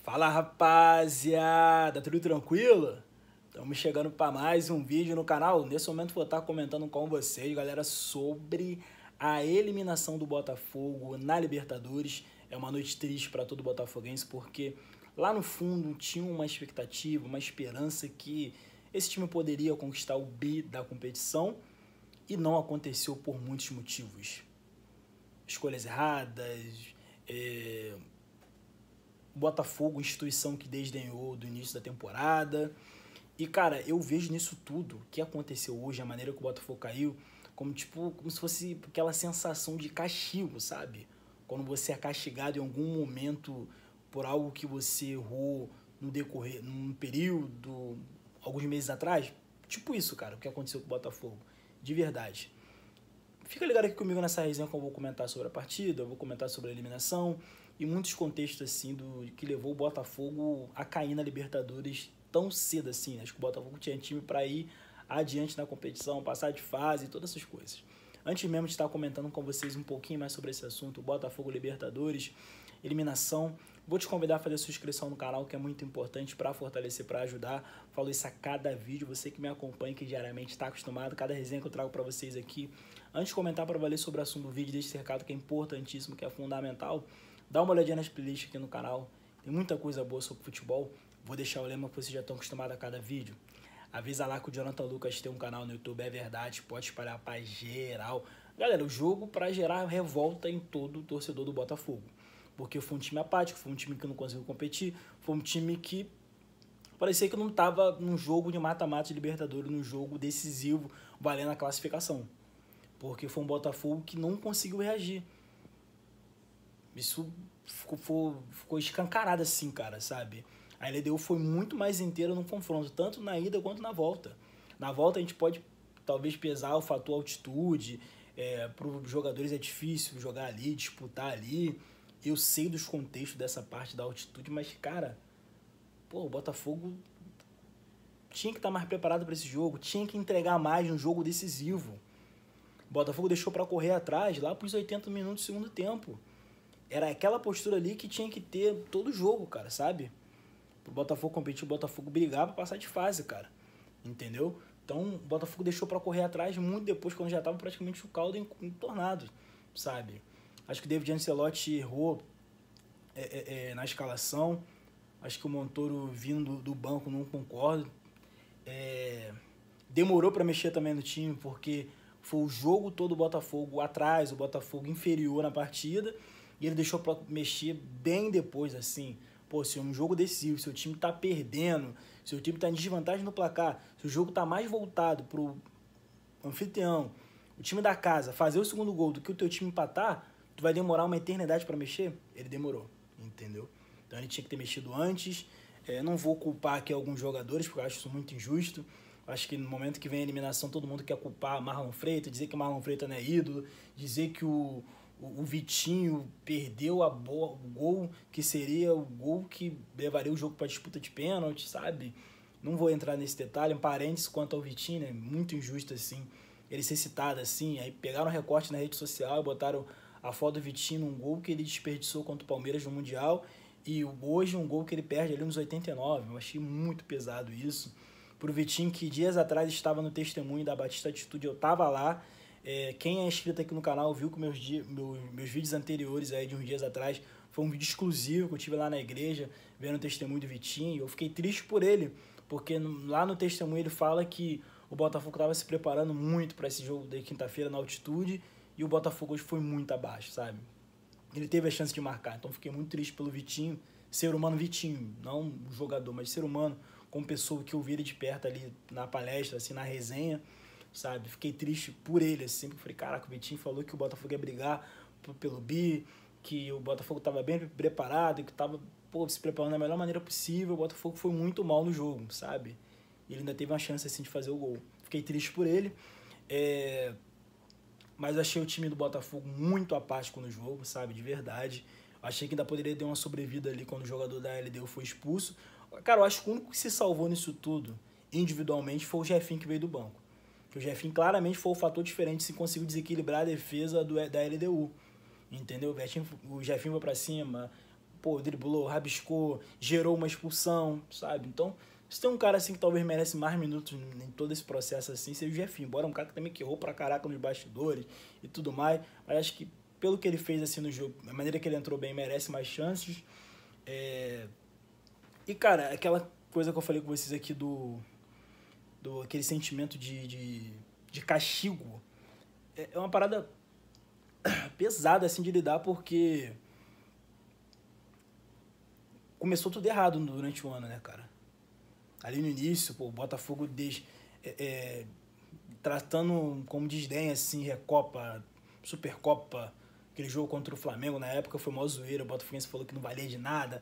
Fala, rapaziada, tudo tranquilo? Estamos chegando para mais um vídeo no canal. Nesse momento vou estar comentando com vocês, galera, sobre a eliminação do Botafogo na Libertadores. É uma noite triste para todo botafoguense, porque lá no fundo tinha uma expectativa, uma esperança que esse time poderia conquistar o bi da competição e não aconteceu por muitos motivos. Escolhas erradas, Botafogo, instituição que desdenhou do início da temporada. E, cara, eu vejo nisso tudo que aconteceu hoje, a maneira que o Botafogo caiu, como se fosse aquela sensação de castigo, sabe? Quando você é castigado em algum momento por algo que você errou no decorrer, num período, alguns meses atrás. Tipo isso, cara, o que aconteceu com o Botafogo. De verdade. Fica ligado aqui comigo nessa resenha que eu vou comentar sobre a partida, eu vou comentar sobre a eliminação e muitos contextos assim do que levou o Botafogo a cair na Libertadores tão cedo assim. Acho que o Botafogo tinha time para ir adiante na competição, passar de fase e todas essas coisas. Antes mesmo de estar comentando com vocês um pouquinho mais sobre esse assunto, Botafogo Libertadores, eliminação, vou te convidar a fazer a sua inscrição no canal, que é muito importante para fortalecer, para ajudar. Falo isso a cada vídeo, você que me acompanha, que diariamente está acostumado, cada resenha que eu trago para vocês aqui. Antes de comentar para valer sobre o assunto do vídeo, deixa esse recado que é importantíssimo, que é fundamental. Dá uma olhadinha nas playlists aqui no canal, tem muita coisa boa sobre futebol. Vou deixar o lema que vocês já estão acostumados a cada vídeo. Avisa lá que o Jonathan Lucas tem um canal no YouTube, é verdade, pode espalhar pra geral. Galera, o jogo pra gerar revolta em todo torcedor do Botafogo. Porque foi um time apático, foi um time que não conseguiu competir, foi um time que parecia que não estava num jogo de mata-mata de Libertadores, num jogo decisivo, valendo a classificação. Porque foi um Botafogo que não conseguiu reagir. Isso ficou escancarado assim, cara, sabe? A LDU foi muito mais inteira no confronto, tanto na ida quanto na volta. Na volta a gente pode talvez pesar o fator altitude, para os jogadores é difícil jogar ali, disputar ali. Eu sei dos contextos dessa parte da altitude, mas, cara, pô, o Botafogo tinha que estar mais preparado para esse jogo, tinha que entregar mais um jogo decisivo. O Botafogo deixou para correr atrás lá para os 80 minutos do segundo tempo. Era aquela postura ali que tinha que ter todo jogo, cara, sabe? Pro Botafogo competir, o Botafogo brigar pra passar de fase, cara. Entendeu? Então, o Botafogo deixou pra correr atrás muito depois, quando já tava praticamente o caldo entornado, sabe? Acho que o David Ancelotti errou na escalação. Acho que o Montoro vindo do banco, não concordo. Demorou pra mexer também no time, porque foi o jogo todo o Botafogo atrás, o Botafogo inferior na partida, e ele deixou pra mexer bem depois, assim. Pô, se é um jogo decisivo, se o time tá perdendo, se o time tá em desvantagem no placar, se o jogo tá mais voltado pro anfitrião, o time da casa, fazer o segundo gol do que o teu time empatar, tu vai demorar uma eternidade para mexer? Ele demorou, entendeu? Então ele tinha que ter mexido antes. Não vou culpar aqui alguns jogadores, porque eu acho isso muito injusto. Acho que no momento que vem a eliminação, todo mundo quer culpar Marlon Freitas, dizer que Marlon Freitas não é ídolo, dizer que o Vitinho perdeu o gol que seria o gol que levaria o jogo para disputa de pênalti, sabe? Não vou entrar nesse detalhe, um parênteses quanto ao Vitinho, né? Muito injusto assim, ele ser citado assim. Aí pegaram um recorte na rede social e botaram a foto do Vitinho num gol que ele desperdiçou contra o Palmeiras no Mundial e hoje um gol que ele perde ali nos 89. Eu achei muito pesado isso. Pro Vitinho, que dias atrás estava no testemunho da Batista Atitude, eu tava lá. Quem é inscrito aqui no canal viu que meus vídeos anteriores aí de uns dias atrás foi um vídeo exclusivo que eu tive lá na igreja, vendo o testemunho do Vitinho, e eu fiquei triste por ele, porque lá no testemunho ele fala que o Botafogo estava se preparando muito para esse jogo da quinta-feira na altitude, e o Botafogo hoje foi muito abaixo, sabe? Ele teve a chance de marcar, então fiquei muito triste pelo Vitinho, ser humano Vitinho, não jogador, mas ser humano, como pessoa que eu vi ele de perto ali na palestra, assim, na resenha, sabe? Fiquei triste por ele, assim, porque falei, caraca, o Vitinho falou que o Botafogo ia brigar pelo bi, que o Botafogo estava bem preparado, que estava se preparando da melhor maneira possível. O Botafogo foi muito mal no jogo, sabe? E ele ainda teve uma chance, assim, de fazer o gol. Fiquei triste por ele, mas achei o time do Botafogo muito apático no jogo, sabe? De verdade. Achei que ainda poderia ter uma sobrevida ali quando o jogador da LDU foi expulso. Cara, eu acho que o único que se salvou nisso tudo, individualmente, foi o Jefinho que veio do banco. Que o Jefinho claramente foi o fator diferente, se conseguiu desequilibrar a defesa da LDU. Entendeu? O Jefinho foi pra cima, pô, driblou, rabiscou, gerou uma expulsão, sabe? Então, se tem um cara assim que talvez merece mais minutos em todo esse processo assim, seja o Jefinho. Embora um cara que também que errou pra caraca nos bastidores e tudo mais, mas acho que pelo que ele fez assim no jogo, a maneira que ele entrou bem, merece mais chances. E, cara, aquela coisa que eu falei com vocês aqui do aquele sentimento de castigo, é uma parada pesada assim de lidar, porque começou tudo errado durante o ano, né, cara? Ali no início, pô, o Botafogo tratando como desdém, assim, Recopa, Supercopa, aquele jogo contra o Flamengo na época foi mó zoeira, o Botafoguense falou que não valia de nada,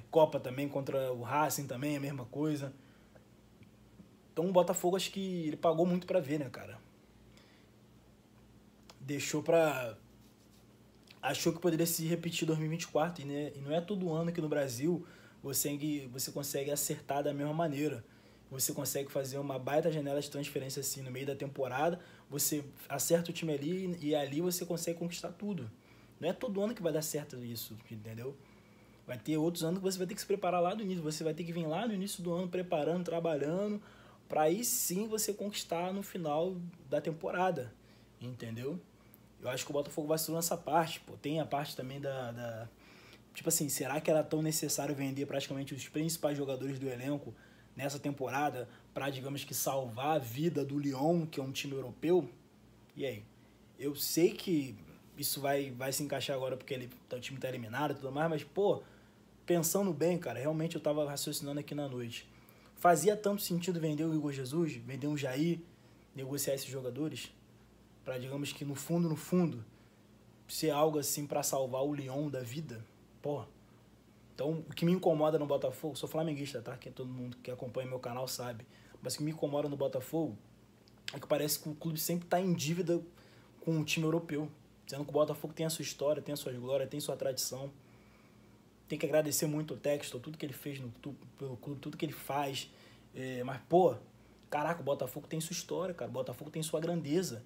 Copa também contra o Racing também, a mesma coisa. Então o Botafogo acho que ele pagou muito pra ver, né, cara? Achou que poderia se repetir 2024, né? E não é todo ano que no Brasil você consegue acertar da mesma maneira. Você consegue fazer uma baita janela de transferência assim no meio da temporada, você acerta o time ali e ali você consegue conquistar tudo. Não é todo ano que vai dar certo isso, entendeu? Vai ter outros anos que você vai ter que se preparar lá no início, você vai ter que vir lá no início do ano preparando, trabalhando, para aí sim você conquistar no final da temporada, entendeu? Eu acho que o Botafogo vacilou nessa parte, pô. Tem a parte também tipo assim, será que era tão necessário vender praticamente os principais jogadores do elenco nessa temporada para, digamos que, salvar a vida do Lyon, que é um time europeu? E aí? Eu sei que isso vai se encaixar agora porque o time tá eliminado e tudo mais, mas, pô, pensando bem, cara, realmente eu tava raciocinando aqui na noite. Fazia tanto sentido vender o Igor Jesus, vender o Jair, negociar esses jogadores? Para, digamos que no fundo, ser algo assim para salvar o Lyon da vida, pô. Então, o que me incomoda no Botafogo, sou flamenguista, tá? Que todo mundo que acompanha meu canal sabe. Mas o que me incomoda no Botafogo é que parece que o clube sempre tá em dívida com o time europeu. Sendo que o Botafogo tem a sua história, tem a sua glória, tem sua tradição. Tem que agradecer muito o Textor, tudo que ele fez pelo clube, tudo que ele faz. Mas, pô, caraca, o Botafogo tem sua história, cara. O Botafogo tem sua grandeza.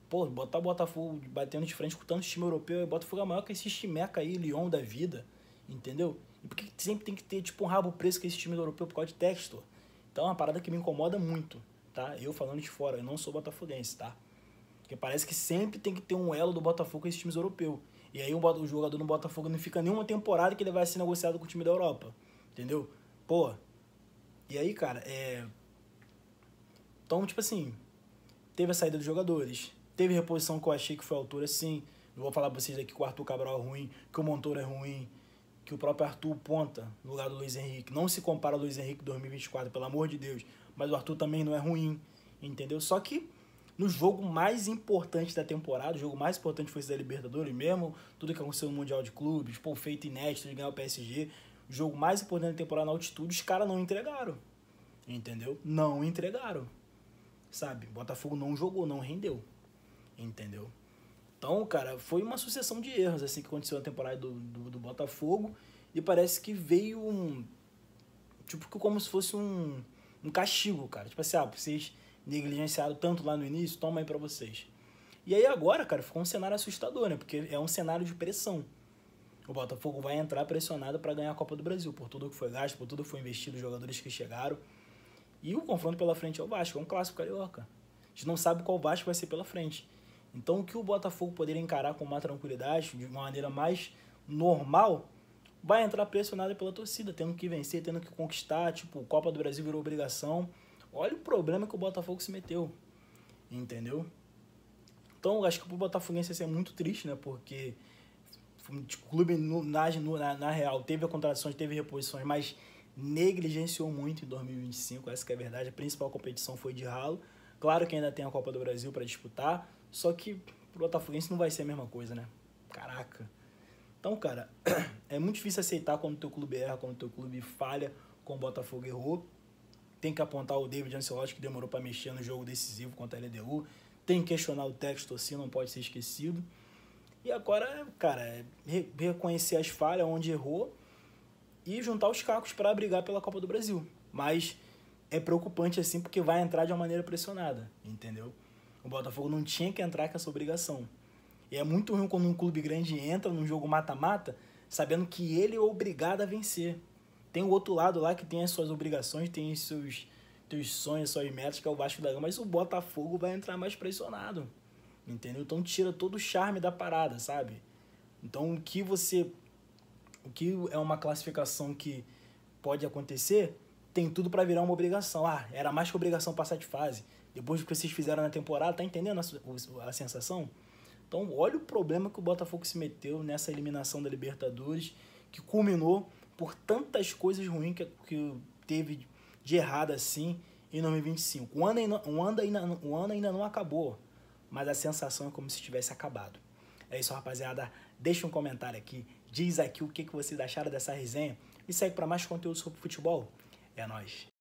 Pô, botar o Botafogo batendo de frente com tanto time europeu, o Botafogo é maior que esse chimeca aí, Lyon da vida, entendeu? E por que sempre tem que ter, tipo, um rabo preso com esse time europeu por causa de Textor? Então é uma parada que me incomoda muito, tá? Eu falando de fora, eu não sou botafoguense, tá? Porque parece que sempre tem que ter um elo do Botafogo com esses times europeus. E aí o jogador no Botafogo não fica nenhuma temporada que ele vai ser negociado com o time da Europa, entendeu? Pô, e aí, cara, Então, tipo assim, teve a saída dos jogadores, teve reposição que eu achei que foi a altura, sim. Não vou falar pra vocês aqui que o Arthur Cabral é ruim, que o Montoro é ruim, que o próprio Arthur ponta no lugar do Luiz Henrique. Não se compara ao Luiz Henrique 2024, pelo amor de Deus. Mas o Arthur também não é ruim, entendeu? Só que no jogo mais importante da temporada, o jogo mais importante foi esse da Libertadores mesmo, tudo que aconteceu no Mundial de Clubes, pô, feito inédito de ganhar o PSG, o jogo mais importante da temporada na altitude, os caras não entregaram, entendeu? Não entregaram, sabe? Botafogo não jogou, não rendeu, entendeu? Então, cara, foi uma sucessão de erros assim que aconteceu na temporada do Botafogo e parece que veio tipo, como se fosse um castigo, cara. Tipo assim, vocês negligenciaram tanto lá no início, toma aí pra vocês. E aí agora, cara, ficou um cenário assustador, né? Porque é um cenário de pressão. O Botafogo vai entrar pressionado para ganhar a Copa do Brasil, por tudo que foi gasto, por tudo que foi investido, os jogadores que chegaram. E o confronto pela frente é o Vasco, é um clássico carioca. A gente não sabe qual Vasco vai ser pela frente. Então, o que o Botafogo poderia encarar com uma tranquilidade, de uma maneira mais normal, vai entrar pressionado pela torcida, tendo que vencer, tendo que conquistar. Tipo, Copa do Brasil virou obrigação. Olha o problema que o Botafogo se meteu, entendeu? Então, acho que pro Botafoguense ia ser muito triste, né? Porque o clube, na real, teve contratações, teve reposições, mas negligenciou muito em 2025, essa que é a verdade. A principal competição foi de ralo. Claro que ainda tem a Copa do Brasil para disputar, só que pro Botafoguense não vai ser a mesma coisa, né? Caraca. Então, cara, é muito difícil aceitar quando o teu clube erra, quando o teu clube falha, como o Botafogo errou. Tem que apontar o David Ancelotti, que demorou para mexer no jogo decisivo contra a LDU. Tem que questionar o Textor, assim, não pode ser esquecido. E agora, cara, reconhecer as falhas, onde errou, e juntar os cacos para brigar pela Copa do Brasil. Mas é preocupante assim porque vai entrar de uma maneira pressionada, entendeu? O Botafogo não tinha que entrar com essa obrigação. E é muito ruim quando um clube grande entra num jogo mata-mata sabendo que ele é obrigado a vencer. Tem o outro lado lá que tem as suas obrigações, tem os teus sonhos, suas metas, que é o Vasco da Gama, mas o Botafogo vai entrar mais pressionado, entendeu? Então tira todo o charme da parada, sabe? Então o que é uma classificação que pode acontecer, tem tudo para virar uma obrigação. Ah, era mais que obrigação passar de fase. Depois do que vocês fizeram na temporada, tá entendendo a sensação? Então, olha o problema que o Botafogo se meteu nessa eliminação da Libertadores, que culminou por tantas coisas ruins que teve de errado assim em 2025. O ano ainda não acabou, mas a sensação é como se tivesse acabado. É isso, rapaziada. Deixa um comentário aqui. Diz aqui o que vocês acharam dessa resenha. E segue para mais conteúdo sobre futebol. É nóis.